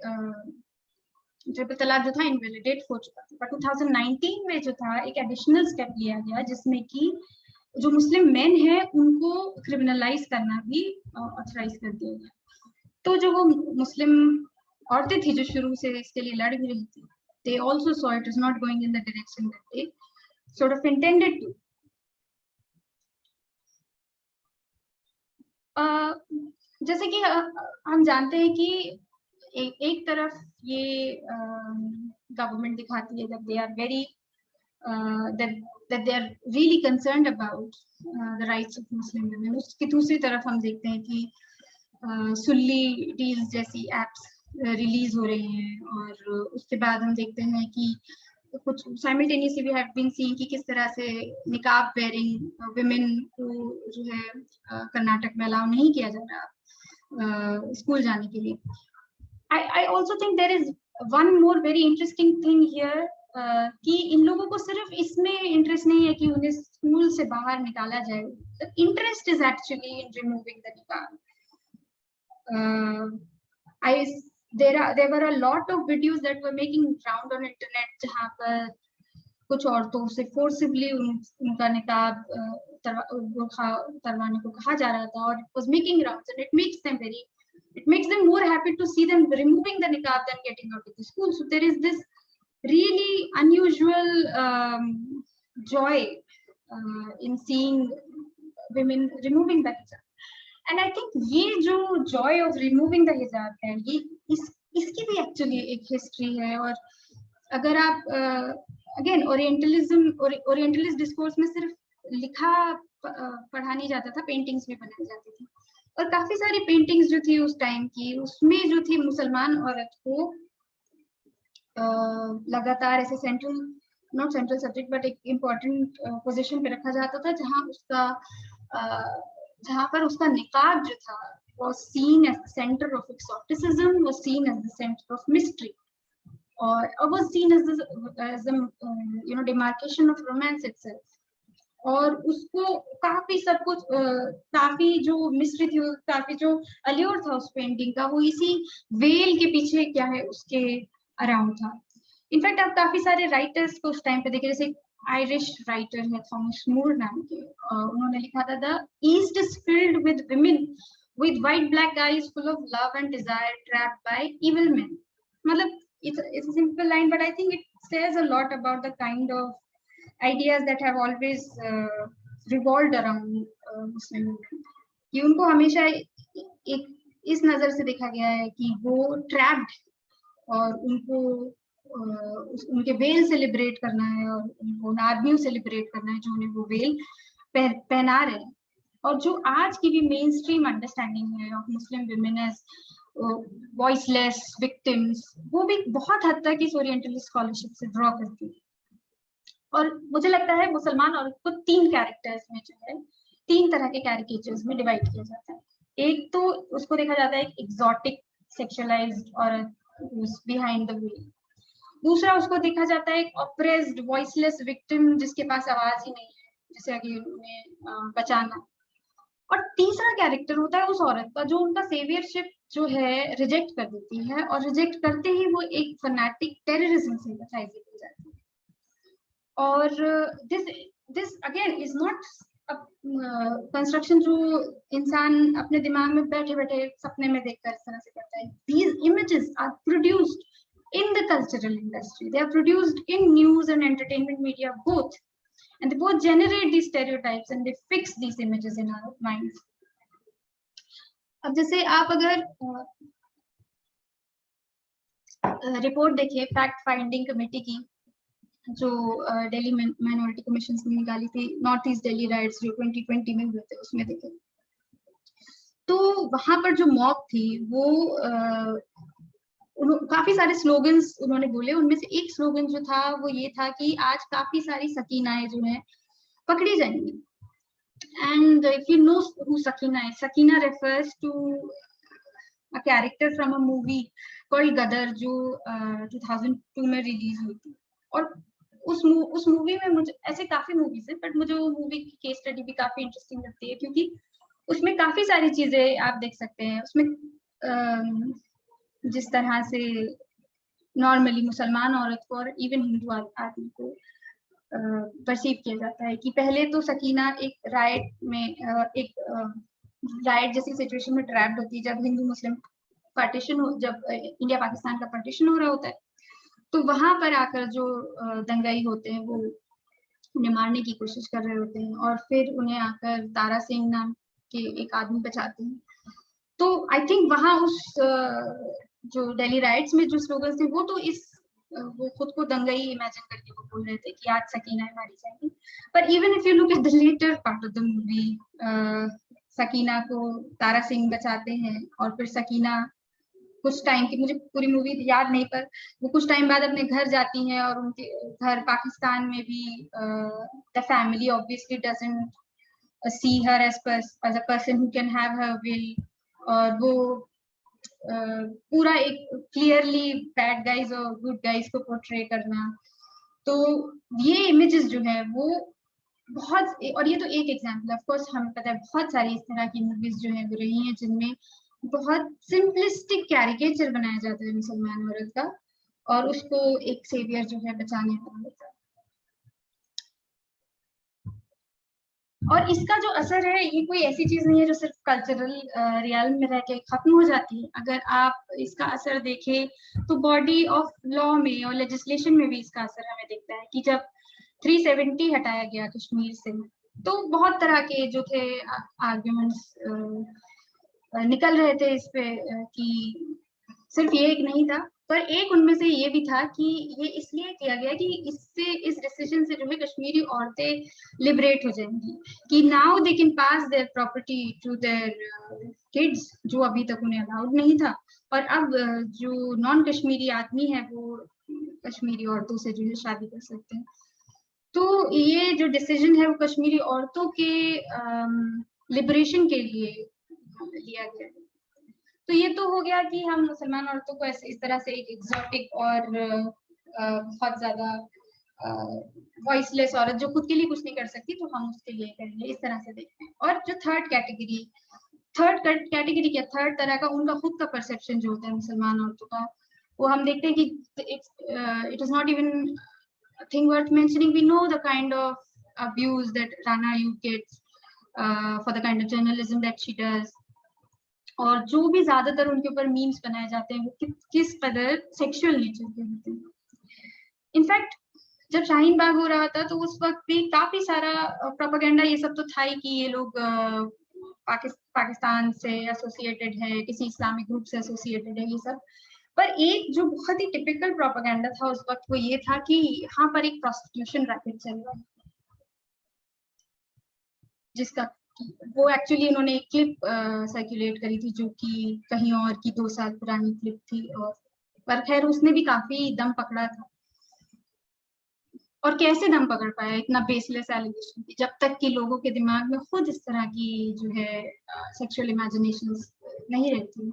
ट्रिपल तलाक जो था इनवैलिडेट हो चुका था, पर 2019 में जो था एक एडिशनल स्टेप लिया गया जिसमें कि जो मुस्लिम मेन है उनको क्रिमिनलाइज करना भी ऑथराइज कर दिया गया। तो जो वो मुस्लिम औरतें थी जो शुरू से इसके लिए लड़ भी रही थी, they also saw it is not going in the direction that they sort of intended to. जैसे कि हम जानते हैं कि एक तरफ ये गवर्नमेंट दिखाती है that they are very that they are really concerned about the rights of Muslim women, उसकी दूसरी तरफ हम देखते हैं कि सुल्ली डील्स जैसी एप्स रिलीज हो रही हैं, और उसके बाद हम देखते हैं कि कुछ simultaneously we have been seeing कि किस तरह से निकाब वेयरिंग विमेन को जो है कर्नाटक में अलाउ नहीं किया जा रहा स्कूल जाने के लिए। I also think there is one more very interesting thing here कि इन लोगों को सिर्फ इसमें इंटरेस्ट नहीं है कि उन्हें स्कूल से बाहर निकाला जाए, the interest is actually in removing the niqab. There were a lot of videos that were making round on internet जहाँ पर कुछ औरतों से forcibly उनका निकाब उतारवाने को कहा जा रहा था, और it was making rounds, and it makes them more happy to see them removing the niqab than getting out of the school. So there is this really unusual joy in seeing women removing the hijab. And I think ये जो joy of removing the hijab है, ये इसकी भी actually एक history है। और अगर आप again ओरिएंटलिस्ट डिस्कोर्स में सिर्फ लिखा पढ़ा नहीं जाता था, पेंटिंग्स भी बनाई जाती थी, और काफी सारी पेंटिंग्स जो थी उस टाइम की, उसमें जो थी मुसलमान औरत को लगातार ऐसे नॉट सेंट्रल सब्जेक्ट बट एक इम्पोर्टेंट पोजीशन पे रखा जाता था, जहाँ पर उसका निकाब जो था was seen as the center of exoticism, was seen as the center of mystery. or was seen as a demarcation of romance itself. और उसको काफी सब कुछ काफी जो मिस्ट्री थी, काफी जो अल्योर था उस पेंटिंग का, वो इसी वेल के पीछे क्या है उसके अराउंड था। इनफैक्ट आप काफी सारे राइटर्स को उस टाइम पे देखे, जैसे आयरिश राइटर है थॉमस मूर नाम के, उन्होंने लिखा था the east is filled with women with white black eyes full of love and desire trapped by evil men. मतलब it's a simple line, but I think it says a lot about the kind of ideas that have always revolved around Muslim women. कि उनको हमेशा एक इस नजर से देखा गया है कि वो ट्रैप्ड, और उनको उनके वेल से लिबरेट करना है, और उनको उन आदमियों से लिबरेट करना है जो उन्हें वो वेल पहना रहे हैं। और जो आज की भी मेन स्ट्रीम अंडरस्टैंडिंग है of Muslim women as voiceless victims, वो भी बहुत हद तक इस ओरिएंटलिस्ट स्कॉलरशिप से ड्रॉ करती है। और मुझे लगता है मुसलमान औरत को तीन कैरेक्टर्स में जो है, तीन तरह के कैरिकेचर्स में डिवाइड किया जाता है। एक तो उसको देखा जाता है एक एग्जॉटिक सेक्सुअलाइज्ड औरत बिहाइंड द वेल। दूसरा उसको देखा जाता है एक ऑप्रेस्ड वॉइसलेस विक्टिम जिसके पास आवाज ही नहीं है, जिसे आगे उन्हें बचाना। और तीसरा कैरेक्टर होता है उस औरत का जो उनका सेवियरशिप जो है रिजेक्ट कर देती है, और रिजेक्ट करते ही वो एक फनाटिक टेररिज्म सिंपथाइजर हो जाती है। और this again is not construction जो इंसान अपने दिमाग में बैठे बैठे सपने में देखकर इस तरह से करता है। These images are produced in the cultural industry, they are produced in news and entertainment media both, and they both generate these stereotypes and they fix these images in our minds. अब जैसे आप अगर report देखिए fact finding committee की जो Delhi minority commission ने निकाली थी, नॉर्थ ईस्ट दिल्ली राइट्स जो 2020 में हुए थे, उसमें देखे तो वहां पर जो मॉब थी वो काफी सारे स्लोगन्स उन्होंने बोले। उनमें से एक स्लोगन जो था वो ये था कि आज काफी सारी सकीनाएं जो हैं पकड़ी जाएंगी। And if you know who Sakina है, Sakina refers to a character from a movie called Gadar जो 2002 में रिलीज हुई थी। और उस मूवी में मुझे ऐसे काफी मूवीज है, बट मुझे वो मूवी की केस स्टडी भी काफी इंटरेस्टिंग लगती है क्योंकि उसमें काफी सारी चीजें आप देख सकते हैं। उसमें जिस तरह से नॉर्मली मुसलमान औरत को और इवन हिंदू आदमी को परसीव किया जाता है कि पहले तो सकीना एक राइट में एक राइट जैसी सिचुएशन में ट्रैप्ड होती है जब हिंदू मुस्लिम पार्टीशन जब इंडिया पाकिस्तान का पार्टीशन हो रहा होता है, तो वहां पर आकर जो दंगाई होते हैं वो उन्हें मारने की कोशिश कर रहे होते हैं, और फिर उन्हें आकर तारा सिंह नाम के एक आदमी बचाते हैं। तो आई थिंक वहां उस जो दिल्ली राइट्स में जो स्लोगन थे वो खुद को दंगाई इमेजिन करके वो बोल रहे थे कि आज सकीना मारी जाएगी। पर even if you look at the latter part of the movie, Sakina को तारा सिंह बचाते हैं और फिर सकीना कुछ टाइम की, मुझे पूरी मूवी याद नहीं, पर वो कुछ टाइम बाद अपने घर जाती हैं और उनके घर पाकिस्तान में भी the family obviously doesn't see her as a person who can have her will, और वो पूरा एक क्लियरली बैड गाइज और गुड गाइज को पोर्ट्रे करना। तो ये इमेजेस जो है वो बहुत, और ये तो एक एग्जाम्पल, ऑफ कोर्स हमें पता है बहुत सारी इस तरह की मूवीज जो है वो रही हैं जिनमें बहुत सिंपलिस्टिक कैरिकेचर बनाया जाता है मुसलमान औरत का और उसको एक सेवियर जो है बचाने वाला होता है। और इसका जो असर है ये कोई ऐसी चीज नहीं है जो सिर्फ कल्चरल रियल्म में रह के खत्म हो जाती है। अगर आप इसका असर देखें तो बॉडी ऑफ लॉ में और लेजिस्लेशन में भी इसका असर हमें दिखता है कि जब 370 हटाया गया कश्मीर से, तो बहुत तरह के जो थे आर्ग्यूमेंट्स निकल रहे थे इस पे कि सिर्फ ये एक नहीं था, पर एक उनमें से ये भी था कि ये इसलिए किया गया कि इससे, इस डिसीजन से जो है कश्मीरी औरतें लिबरेट हो जाएंगी कि now they can pass their property to their kids, जो अभी तक उन्हें अलाउड नहीं था। और अब जो नॉन कश्मीरी आदमी है वो कश्मीरी औरतों से जो है शादी कर सकते हैं। तो ये जो डिसीजन है वो कश्मीरी औरतों के लिबरेशन के लिए लिया गया है। तो ये तो हो गया कि हम मुसलमान औरतों को ऐसे इस तरह से एक एग्जॉटिक और बहुत ज्यादा वॉइसलेस औरत जो खुद के लिए कुछ नहीं कर सकती, तो हम उसके लिए करेंगे, इस तरह से देखते हैं। और जो थर्ड कैटेगरी क्या, थर्ड तरह का उनका खुद का परसेप्शन जो होता है मुसलमान औरतों का, वो हम देखते हैं कि it is not even thing worth mentioning. We know the kind of abuse that Rana Ayub gets for the kind of journalism that she does, और जो भी ज्यादातर उनके ऊपर मीम्स बनाए जाते हैं वो किस कदर सेक्सुअल नेचर के होते हैं। इनफैक्ट जब शाहीन बाग हो रहा था तो उस वक्त भी काफी सारा प्रोपेगेंडा ये सब तो था ही कि ये लोग पाकिस्तान से एसोसिएटेड है, किसी इस्लामिक ग्रुप से एसोसिएटेड है, ये सब। पर एक जो बहुत ही टिपिकल प्रोपेगेंडा था उस वक्त वो ये था कि यहाँ पर एक प्रोस्टिट्यूशन रैकेट चल रहा है, जिसका वो एक्चुअली उन्होंने एक क्लिप सर्कुलेट करी थी जो कि कहीं और की 2 साल पुरानी क्लिप थी, और पर खैर उसने भी काफी दम पकड़ा था। और कैसे दम पकड़ पाया इतना बेसलेस एलिगेशन, जब तक कि लोगों के दिमाग में खुद इस तरह की जो है सेक्सुअल इमेजिनेशंस नहीं रहती है।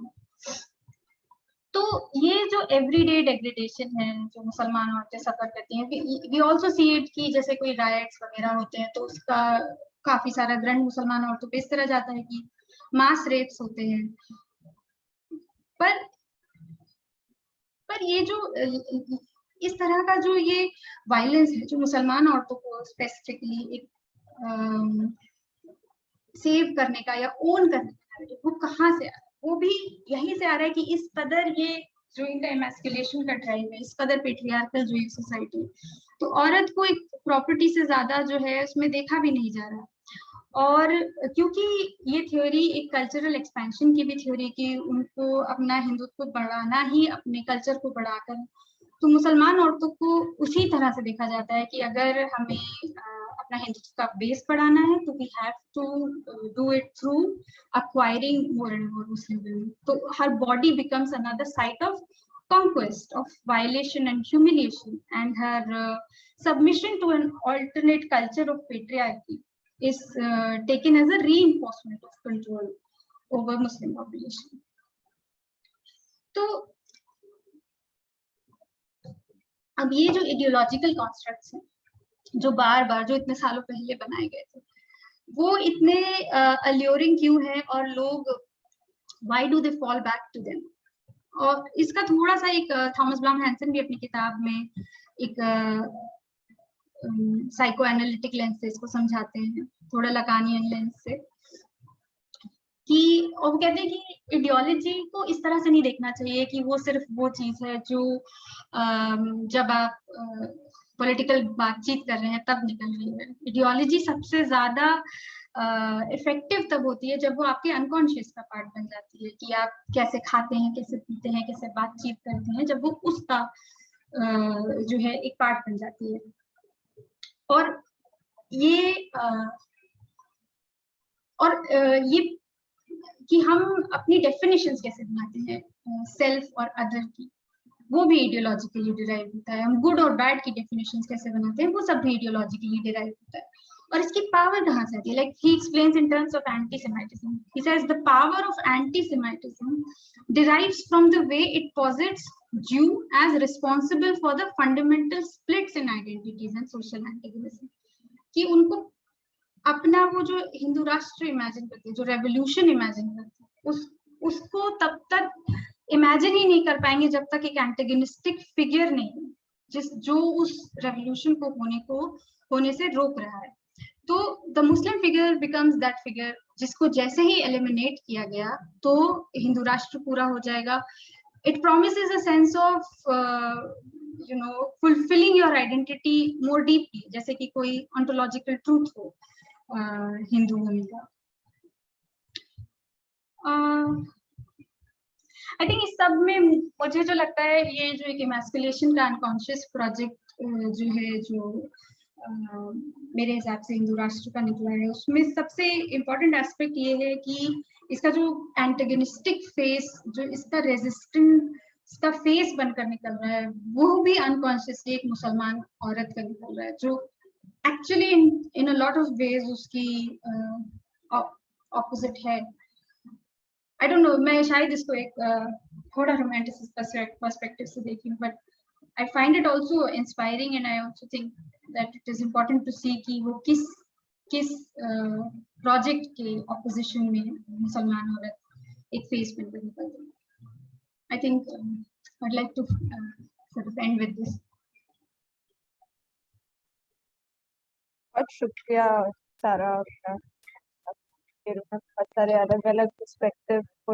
तो ये जो एवरीडे डेग्रेडेशन है जो मुसलमान औरतें सफर करती हैं, वी आल्सो सी इट कि जैसे कोई राइट्स वगैरह होते हैं तो उसका काफी सारा ग्रंथ मुसलमान औरतों पे इस तरह जाता है कि मास रेप्स होते हैं। पर ये जो इस तरह का जो ये वायलेंस है जो मुसलमान औरतों को स्पेसिफिकली एक सेव करने का या ओन करने का, वो कहाँ से आ रहा है? वो भी यहीं से आ रहा है कि इस कदर ये जो इनका एमैस्कुलेशन का ड्राइव है, इस कदर पेट्रियार्कल जो सोसाइटी, तो औरत को एक प्रॉपर्टी से ज्यादा जो है उसमें देखा भी नहीं जा रहा। और क्योंकि ये थ्योरी एक कल्चरल एक्सपेंशन की भी थ्योरी की, उनको अपना हिंदुत्व को बढ़ाना ही अपने कल्चर को बढ़ाकर, तो मुसलमान औरतों को उसी तरह से देखा जाता है कि अगर हमें अपना हिंदुत्व का बेस बढ़ाना है तो we have to do it through acquiring more and more Muslim women. So her body becomes another site of conquest, of violation and humiliation, and her submission to an alternate culture of patriarchy is taken as a reinforcement of control over Muslim population. तो अब ये जो ideological constructs हैं जो बार बार जो इतने सालों पहले बनाए गए थे, वो इतने alluring क्यों है, और लोग why do they fall back to them? और इसका थोड़ा सा एक थॉमस ब्लाम हैंसन भी अपनी किताब में एक साइको एनालिटिक लेंस से इसको समझाते हैं, थोड़ा लकानियन लेंस से, कि और वो कहते हैं कि आइडियोलॉजी को इस तरह से नहीं देखना चाहिए कि वो सिर्फ वो चीज है जो जब आप पॉलिटिकल बातचीत कर रहे हैं तब निकल रही है। आइडियोलॉजी सबसे ज्यादा इफेक्टिव तब होती है जब वो आपके अनकॉन्शियस का पार्ट बन जाती है, कि आप कैसे खाते हैं, कैसे पीते हैं, कैसे बातचीत करते हैं, जब वो उसका जो है एक पार्ट बन जाती है। और ये कि हम अपनी डेफिनेशंस कैसे बनाते हैं सेल्फ और अदर की, वो भी आइडियोलॉजिकली डिराइव होता है। हम गुड और बैड की डेफिनेशंस कैसे बनाते हैं, वो सब भी आइडियोलॉजिकली डिराइव होता है। और इसकी पावर कहाँ से आती है? Like he explains in terms of anti-Semitism, he says the power of anti-Semitism derives from the way it posits Jew as responsible for the fundamental splits in identities and social antagonism, कि उनको अपना वो जो हिंदू राष्ट्र imagine करते हैं, जो revolution imagine करते हैं, उसको तब तक इमेजिन ही नहीं कर पाएंगे जब तक एक एंटेगोनिस्टिक फिगर नहीं जो उस रेवोल्यूशन को होने से रोक रहा है। तो the Muslim figure becomes that figure, जिसको जैसे ही एलिमिनेट किया गया तो हिंदू राष्ट्र पूरा हो जाएगा। It promises a sense of fulfilling your identity more deeply, जैसे कि कोई ontological truth हो हिंदू होने का। आई थिंक इस सब में मुझे जो लगता है, ये जो एक इमैस्कुलेशन का अनकॉन्शियस प्रोजेक्ट जो है, जो मेरे हिसाब से हिंदू राष्ट्र का निकला है, उसमें सबसे इम्पोर्टेंट एस्पेक्ट ये है कि इसका जो एंटेगोनिस्टिक फेस, जो इसका रेजिस्टेंस का फेस बनकर निकल रहा है, वो भी अनकॉन्शियसली एक मुसलमान औरत का निकल रहा है, जो actually in a lot of ways उसकी ऑपोजिट है। I don't know, मैं शायद इसको एक थोड़ा romantic perspective से देखी हूँ, but I find it also inspiring, and I also think that it is important to see कि वो किस project के opposition में मुसलमान औरत एक phase में निकलती है. I think I'd like to sort of end with this. बहुत शुक्रिया सारा, बहुत सारे अलग अलग पर्सपेक्टिव को